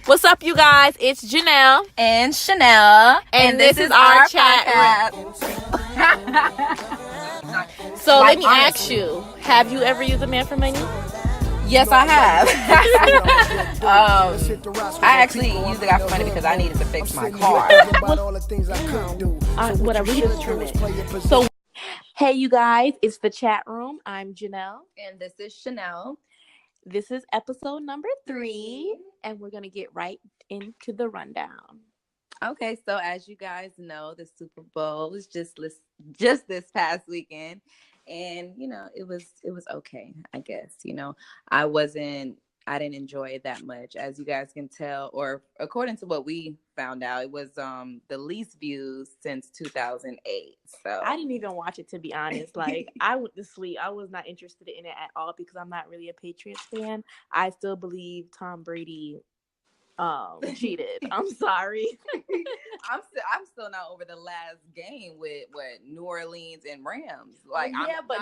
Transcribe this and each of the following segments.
What's up, you guys? It's Janelle. And Chanel. And this is our chat So Like, let me ask honestly. you, have you ever used a man for money? Yes, I have. I actually used the guy for money because I needed to fix my car. Whatever, we just trim it. So, hey, you guys, it's the chat room. I'm Janelle. And this is Chanel. This is episode number 3, and we're going to get right into the rundown. Okay, so as you guys know, the Super Bowl was just this past weekend, and it was okay, I guess. I didn't enjoy it that much, as you guys can tell, or according to what we found out, it was the least views since 2008. So I didn't even watch it, to be honest. Like, I went to sleep. I was not interested in it at all because I'm not really a Patriots fan. I still believe Tom Brady cheated. I'm sorry. I'm still not over the last game with New Orleans and Rams. Like, but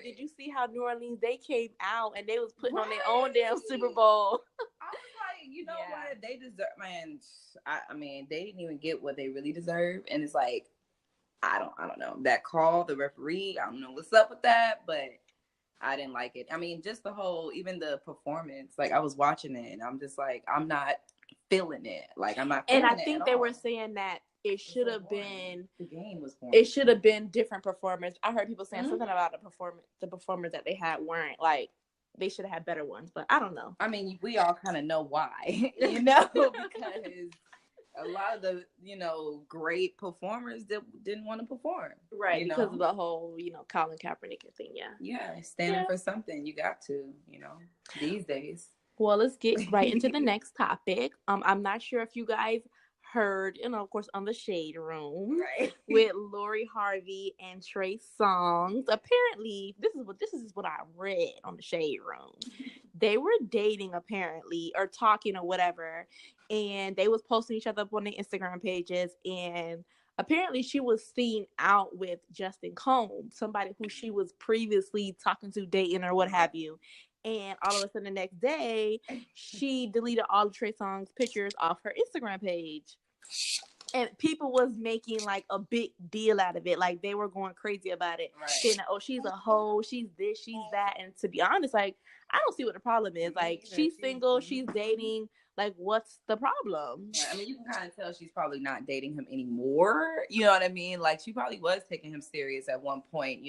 did you see how New Orleans, they came out and they was putting on their own damn Super Bowl? I was like, what? They deserve, man. I mean, they didn't even get what they really deserve, and it's like, I don't know, that call, the referee. I don't know what's up with that, but I didn't like it. I mean, just even the performance. Like, I was watching it, and I'm just like, I'm not feeling it. Like, I'm not feeling it. And I think they were saying that it should have been, the game was boring. It should have been different performers. I heard people saying something about the performers that they had weren't like, they should have had better ones, but I don't know. I mean, we all kind of know why, because a lot of the, great performers didn't want to perform. Right, because of the whole, Colin Kaepernick thing, Yeah, standing for something. You got to, these days. Well, let's get right into the next topic. I'm not sure if you guys heard, of course, on the Shade Room, right, with Lori Harvey and Trey Songz. Apparently, this is what I read on the Shade Room. They were dating, apparently, or talking or whatever, and they was posting each other up on their Instagram pages, and apparently she was seen out with Justin Combs, somebody who she was previously talking to, dating, or what have you. And all of a sudden, the next day, she deleted all of Trey Songz pictures off her Instagram page. And people was making like a big deal out of it. Like, they were going crazy about it. Right. Saying, oh, she's a hoe, she's this, she's that. And to be honest, like, I don't see what the problem is. Like, she's single, she's dating. Like, what's the problem? Yeah, I mean, you can kind of tell she's probably not dating him anymore. You know what I mean? Like, she probably was taking him serious at one point,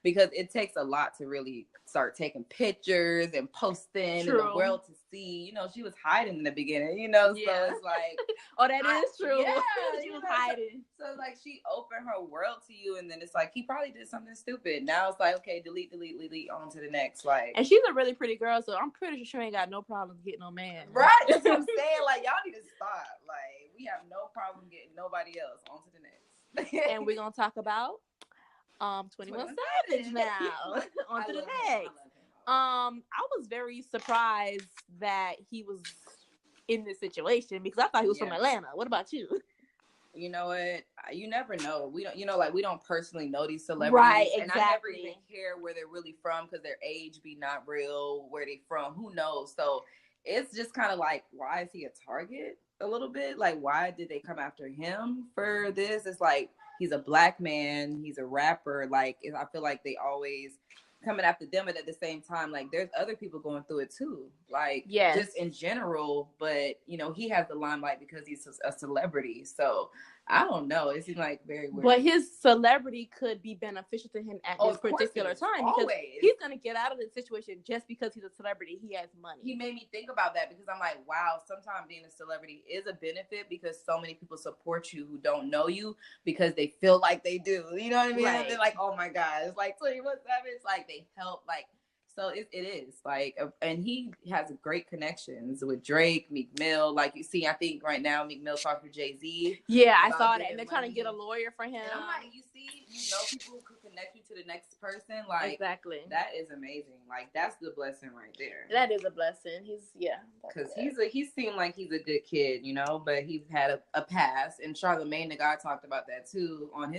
because it takes a lot to really start taking pictures and posting True. And the world to see. She was hiding in the beginning, so it's like... Oh, that is true. Yeah, she was hiding. So, like, she opened her world to you, and then it's like, he probably did something stupid. Now it's like, okay, delete, on to the next. Like, and she's a really pretty girl, so I'm pretty sure she ain't got no problems getting no man. Right? That's what I'm saying. Like, y'all need to stop. Like, we have no problem getting nobody else. On to the next. And we're gonna talk about 21 Savage now. On to the next. I was very surprised that he was in this situation because I thought he was from Atlanta. What about you? You know what? You never know. We don't, we don't personally know these celebrities. Right, exactly. And I never even care where they're really from because their age be not real, where they from, who knows? So it's just kind of like, why is he a target a little bit? Like, why did they come after him for this? It's like, he's a black man. He's a rapper. Like, I feel like they always coming after them, but at the same time, like, there's other people going through it too. Like, just in general, but, he has the limelight because he's a celebrity. So I don't know. It seems like very weird. But his celebrity could be beneficial to him at this particular time because he's going to get out of the situation just because he's a celebrity. He has money. He made me think about that because I'm like, wow, sometimes being a celebrity is a benefit because so many people support you who don't know you because they feel like they do. You know what I mean? Right. And they're like, oh my God, it's like 21 Savage. Like, they help, like, so it is like, and he has great connections with Drake, Meek Mill. Like, you see, I think right now Meek Mill talking to Jay-Z. Yeah, I saw that, and they're trying to get a lawyer for him. And I'm like, you see, people who could connect you to the next person. Like, exactly, that is amazing. Like, that's the blessing right there. That is a blessing. Because he seemed like he's a good kid, but he's had a past. And Charlamagne the guy talked about that too on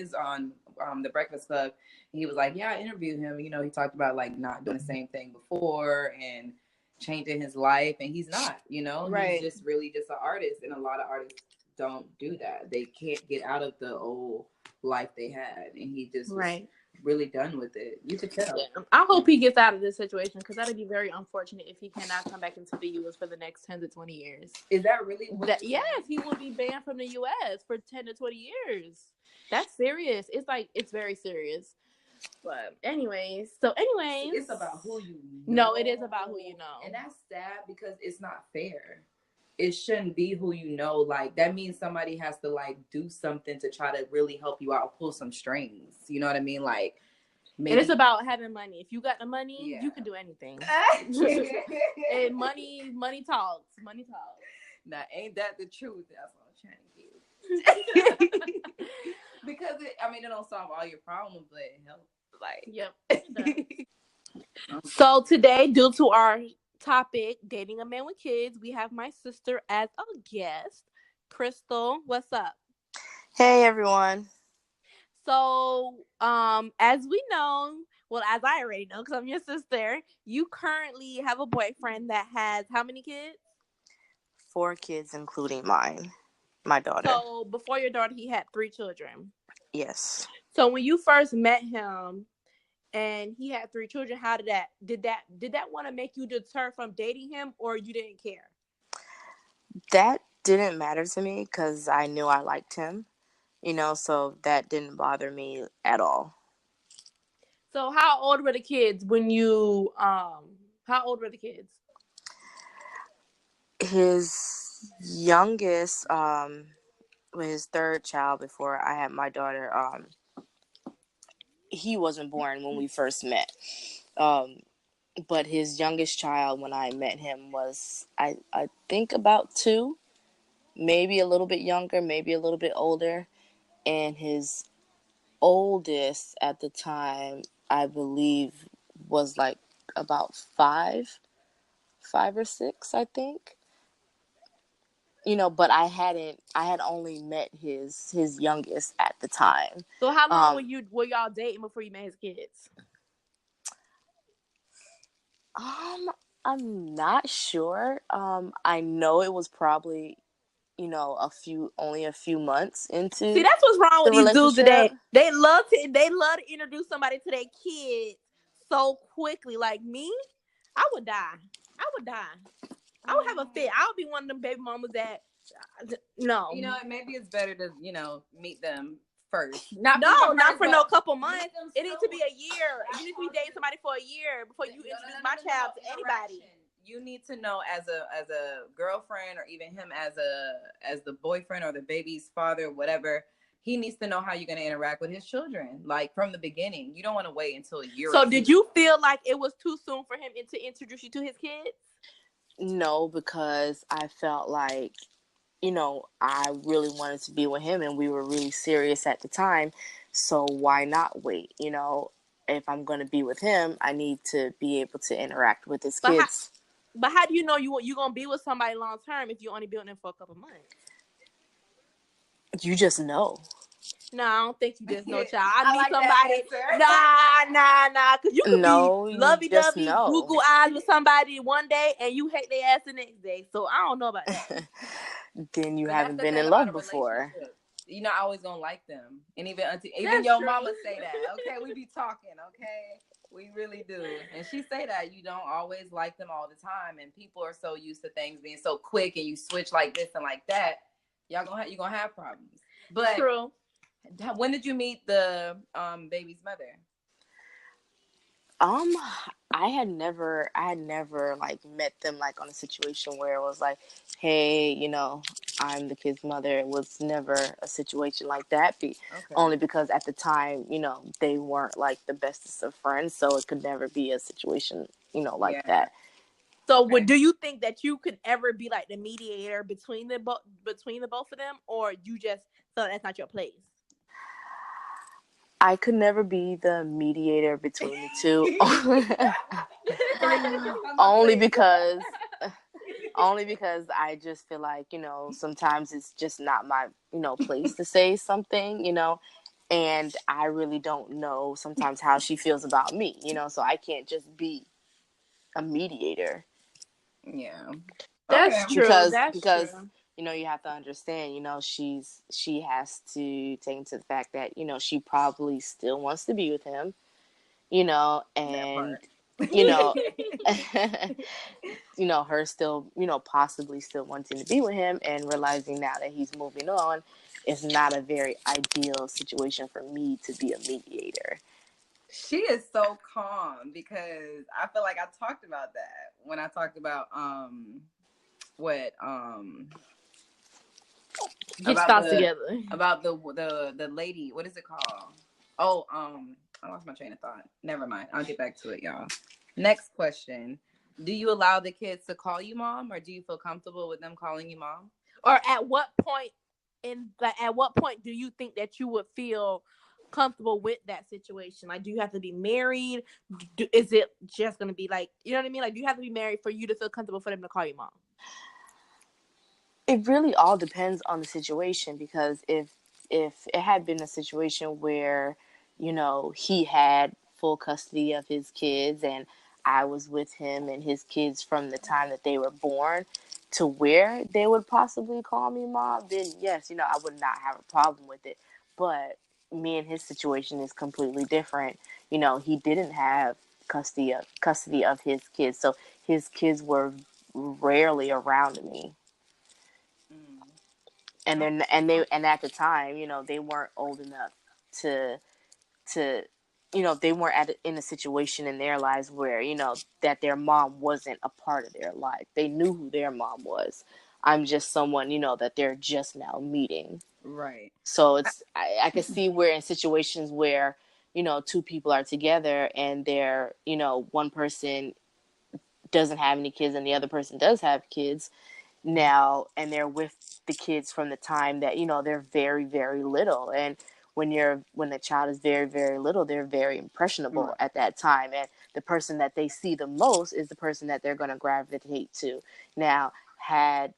the Breakfast Club. He was like, yeah, I interviewed him. He talked about like not doing the same thing before, and changing his life, and he's not. Right. He's just really just an artist, and a lot of artists don't do that. They can't get out of the old life they had, and he just was really done with it. You could tell. Yeah. I hope he gets out of this situation, because that'd be very unfortunate if he cannot come back into the U.S. for the next 10 to 20 years. Is that really what? Yes, he will be banned from the U.S. for 10 to 20 years. That's serious. It's very serious. But anyways, it's about who you know. No, it is about who you know. And that's sad, because it's not fair. It shouldn't be who you know. Like, that means somebody has to, like, do something to try to really help you out, pull some strings. You know what I mean? Like, maybe. And it's about having money. If you got the money, you can do anything. And money talks. Money talks. Now, ain't that the truth? That's what I'm trying to get. Because it don't solve all your problems, but it helps. Like, yep. So today, due to our topic, dating a man with kids, we have my sister as a guest. Crystal, what's up? Hey everyone. So, as we know, well, as I already know, because I'm your sister, you currently have a boyfriend that has how many kids? 4 kids, including my daughter. So before your daughter, he had 3 children. Yes. So when you first met him and he had 3 children, how did that want to make you deter from dating him, or you didn't care? That didn't matter to me because I knew I liked him, so that didn't bother me at all. So how old were the kids when you, how old were the kids? His youngest, his 3rd child before I had my daughter, he wasn't born when we first met. But his youngest child when I met him was, I think about 2, maybe a little bit younger, maybe a little bit older. And his oldest at the time, I believe, was like about 5 or 6, I think. But I had only met his youngest at the time. So how long were y'all dating before you met his kids? I'm not sure. I know it was probably, only a few months into. See, that's what's wrong with these dudes today. They love to introduce somebody to their kids so quickly. Like me, I would die. I would have a fit. I would be one of them baby mamas that no. Maybe it's better to meet them first. Not for no couple months. It needs to be a year. You need to be dating somebody for a year before you introduce my child to anybody. You need to know as a girlfriend, or even him as the boyfriend or the baby's father, whatever. He needs to know how you're going to interact with his children, like from the beginning. You don't want to wait until a year. So did you feel like it was too soon for him to introduce you to his kids? No, because I felt like, I really wanted to be with him and we were really serious at the time. So why not wait? If I'm going to be with him, I need to be able to interact with his kids. But how do you know you're going to be with somebody long term if you only been with them for a couple months? You just know. No, I don't think you just know, child. I need like somebody. Nah. Because you can be lovey-dovey, Google eyes with somebody one day and you hate their ass the next day. So I don't know about that. Then you haven't been in love before. You're not always going to like them. And even your mama say that. Okay, we be talking, okay? We really do. And she say that you don't always like them all the time. And people are so used to things being so quick and you switch like this and like that. You're gonna have problems. But true. When did you meet the baby's mother? I had never like met them like on a situation where it was like, hey, I'm the kid's mother. It was never a situation like that. Only because at the time, they weren't like the bestest of friends, so it could never be a situation, like that. So, do you think that you could ever be like the mediator between the both of them, or you just feel that's not your place? I could never be the mediator between the two, only because I just feel like, sometimes it's just not my, place to say something, and I really don't know sometimes how she feels about me, so I can't just be a mediator. Yeah. That's Okay. true. Because True. you have to understand, she has to take into the fact that she probably still wants to be with him, That and part. you know her still possibly still wanting to be with him, and realizing now that he's moving on, it's not a very ideal situation for me to be a mediator. She is so calm because I feel like I talked about that when I talked about what Get your about thoughts together. the lady. What is it called? Oh, I lost my train of thought. Never mind. I'll get back to it, y'all. Next question: do you allow the kids to call you mom, or do you feel comfortable with them calling you mom? Or at what point do you think that you would feel comfortable with that situation? Like, do you have to be married? Is it just gonna be like, you know what I mean? Like, do you have to be married for you to feel comfortable for them to call you mom? It really all depends on the situation, because if it had been a situation where he had full custody of his kids, and I was with him and his kids from the time that they were born to where they would possibly call me mom, then yes, I would not have a problem with it. But me and his situation is completely different. He didn't have custody of his kids, so his kids were rarely around me. Mm. And Oh, then and at the time, they weren't old enough to to they weren't in a situation in their lives where that their mom wasn't a part of their life. They knew who their mom was. I'm just someone that they're just now meeting. right. So I can see where in situations where two people are together, and they're one person doesn't have any kids and the other person does have kids now, and they're with the kids from the time that they're very, very little. And when the child is very, very little, they're very impressionable Right. at that time, and the person that they see the most is the person that they're going to gravitate to. Now, had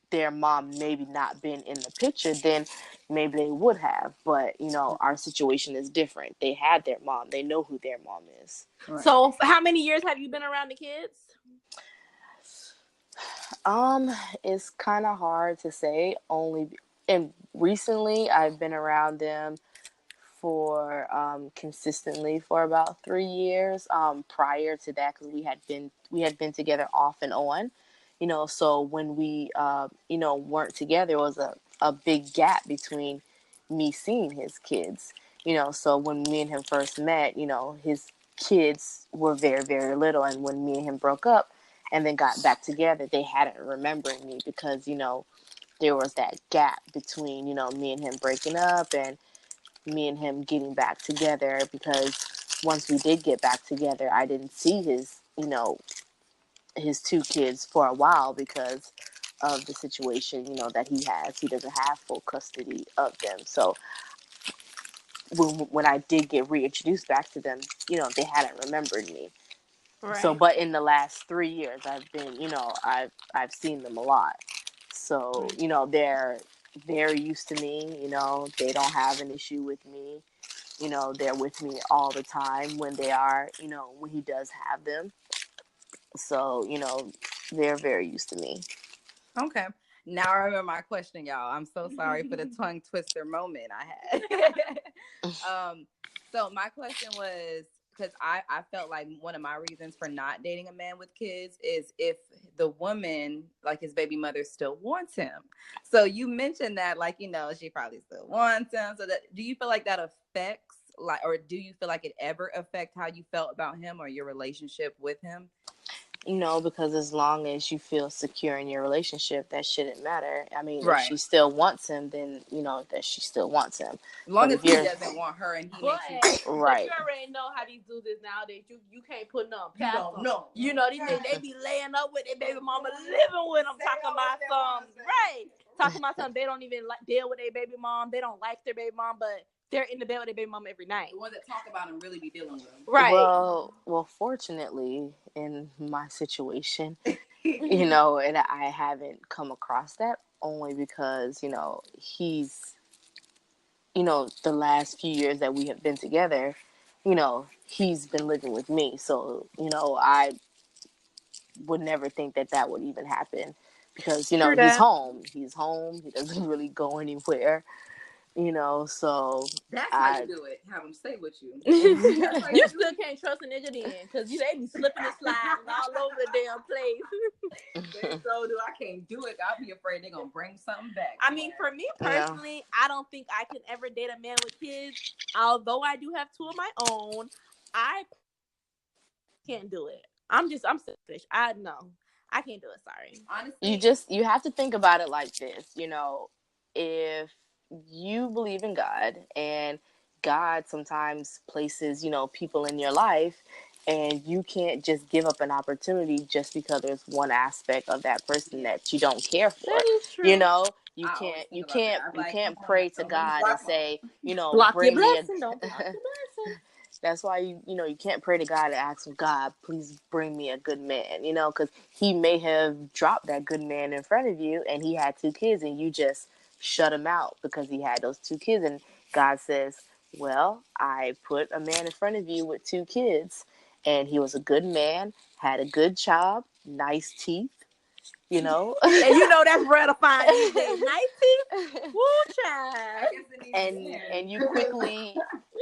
their mom maybe not been in the picture, then maybe they would have. But our situation is different. They had their mom. They know who their mom is. Right. So, how many years have you been around the kids? Um, it's kind of hard to say. And recently, I've been around them for consistently for about 3 years. Prior to that, because we had been together off and on. So when we weren't together, there was a big gap between me seeing his kids. So when me and him first met, his kids were very, very little, and when me and him broke up and then got back together, they hadn't remembered me, because there was that gap between me and him breaking up and me and him getting back together. Because once we did get back together, I didn't see his two kids for a while, because of the situation that he has. He doesn't have full custody of them. So when I did get reintroduced back to them, they hadn't remembered me. So, Right. but in the last 3 years, I've been, I've seen them a lot. So, they're very used to me. They don't have an issue with me. They're with me all the time when when he does have them. So, they're very used to me. Okay. Now I remember my question, y'all. I'm so sorry for the tongue twister moment I had. So my question was, because I felt like one of my reasons for not dating a man with kids is if the woman, like his baby mother, still wants him. So you mentioned that, like, she probably still wants him. So that, do you feel like that affects, like, or do you feel like it ever affect how you felt about him or your relationship with him? Because as long as you feel secure in your relationship, that shouldn't matter. I mean, if Right. she still wants him, then that she still wants him. As long But as if he you're doesn't want her and he But makes you you right, already know how these dudes is nowadays. You can't put no you past don't them. know. These they be laying up with their baby mama, living with them, talking about some right, talking about something they don't even like deal with their baby mom. They don't like their baby mom, but they're in the bed with their baby mama every night. The ones that talk about him really be dealing with him. Right. well, fortunately, in my situation, and I haven't come across that, only because he's the last few years that we have been together, he's been living with me. So, would never think that would even happen, because True he's that. home. He's home. He doesn't really go anywhere. So That's how I you do it. Have them stay with you. That's how You you do still it. can't trust a nigga then, because they be slipping and sliding all over the damn place. They so do. I can't do it. I'll be afraid they're gonna bring something back. I mean, for me personally, I don't think I can ever date a man with kids. Although I do have 2 of my own, I can't do it. I'm selfish. I know. I can't do it. Sorry. Honestly, you have to think about it like this. If you believe in God, and God sometimes places, people in your life, and you can't just give up an opportunity just because there's one aspect of that person that you don't care for. That is true. You I always can't think you about that. can't I'm you like, can't come on, pray to so let me God and block say, Block your bring me a blessing. Don't block your blessing. that's why you can't pray to God and ask him, God, please bring me a good man, because he may have dropped that good man in front of you, and he had 2 kids, and you just shut him out because he had those 2 kids. And God says, well, I put a man in front of you with 2 kids, and he was a good man, had a good job, nice teeth, And that's rare to find these days. 19? Woo, child.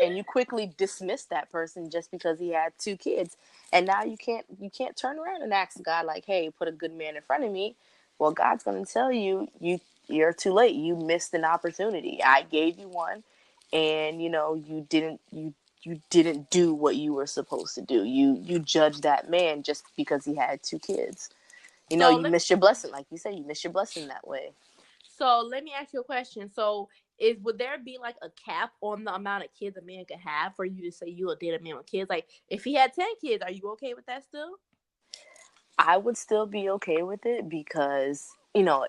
and you quickly dismiss that person just because he had 2 kids, and now you can't turn around and ask God, like, hey, put a good man in front of me. Well, God's going to tell you're too late. You missed an opportunity. I gave you one, and you didn't do what you were supposed to do. You judged that man just because he had 2 kids. So You missed your blessing. Like you said, you missed your blessing that way. So let me ask you a question. So would there be like a cap on the amount of kids a man could have for you to say you will date a man with kids? Like if he had 10 kids, are you okay with that still? I would still be okay with it because,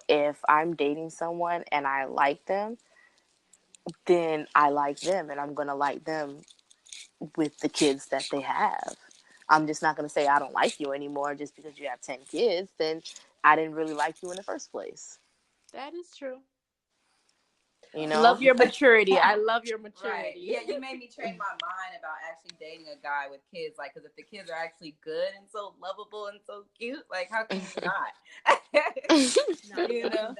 if I'm dating someone and I like them, then I like them, and I'm going to like them with the kids that they have. I'm just not going to say I don't like you anymore just because you have 10 kids. Then I didn't really like you in the first place. That is true. You know? Love your maturity. I love your maturity. Right. Yeah, you made me change my mind about actually dating a guy with kids. Like, because if the kids are actually good and so lovable and so cute, like, how can you not? No,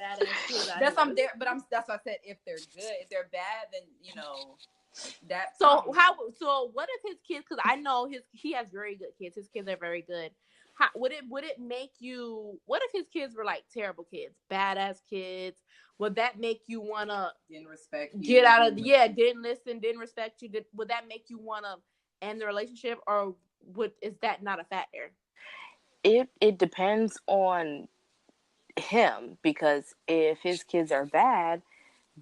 That's I'm there, but that's why I said if they're good. If they're bad, then that. So what if his kids? Because I know he has very good kids. His kids are very good. How, would it make you? What if his kids were like terrible kids, badass kids? Would that make you wanna didn't respect you, get out of didn't listen, didn't respect you? Would that make you wanna end the relationship, or is that not a factor? It depends on him, because if his kids are bad,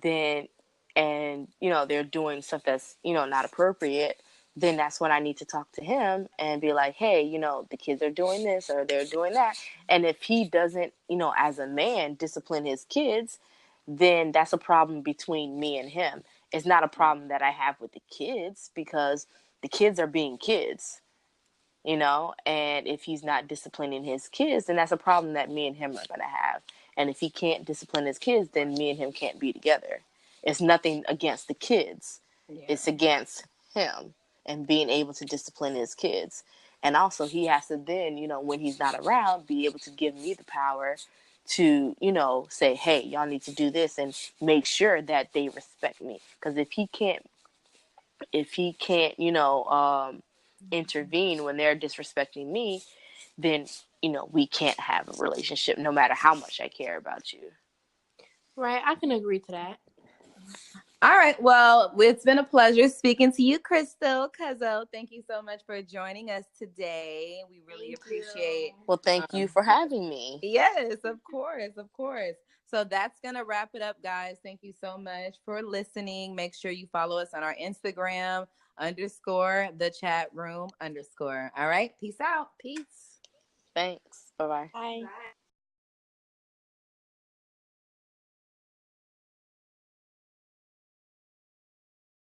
then, and they're doing stuff that's not appropriate, then that's when I need to talk to him and be like, hey, the kids are doing this or they're doing that. And if he doesn't, as a man, discipline his kids, then that's a problem between me and him. It's not a problem that I have with the kids, because the kids are being kids. And if he's not disciplining his kids, then that's a problem that me and him are going to have. And if he can't discipline his kids, then me and him can't be together. It's nothing against the kids. Yeah. It's against him and being able to discipline his kids. And also he has to then, when he's not around, be able to give me the power to, say, hey, y'all need to do this, and make sure that they respect me. Because if he can't, intervene when they're disrespecting me, then we can't have a relationship, no matter how much I care about you. Right, I can agree to that. All right. Well, it's been a pleasure speaking to you, Crystal Cuzzo. Thank you so much for joining us today. We really appreciate. Well, thank you for having me. Yes, of course, of course. So that's going to wrap it up, guys. Thank you so much for listening. Make sure you follow us on our Instagram _the chat room _. All right. Peace out. Peace. Thanks. Bye-bye. Bye.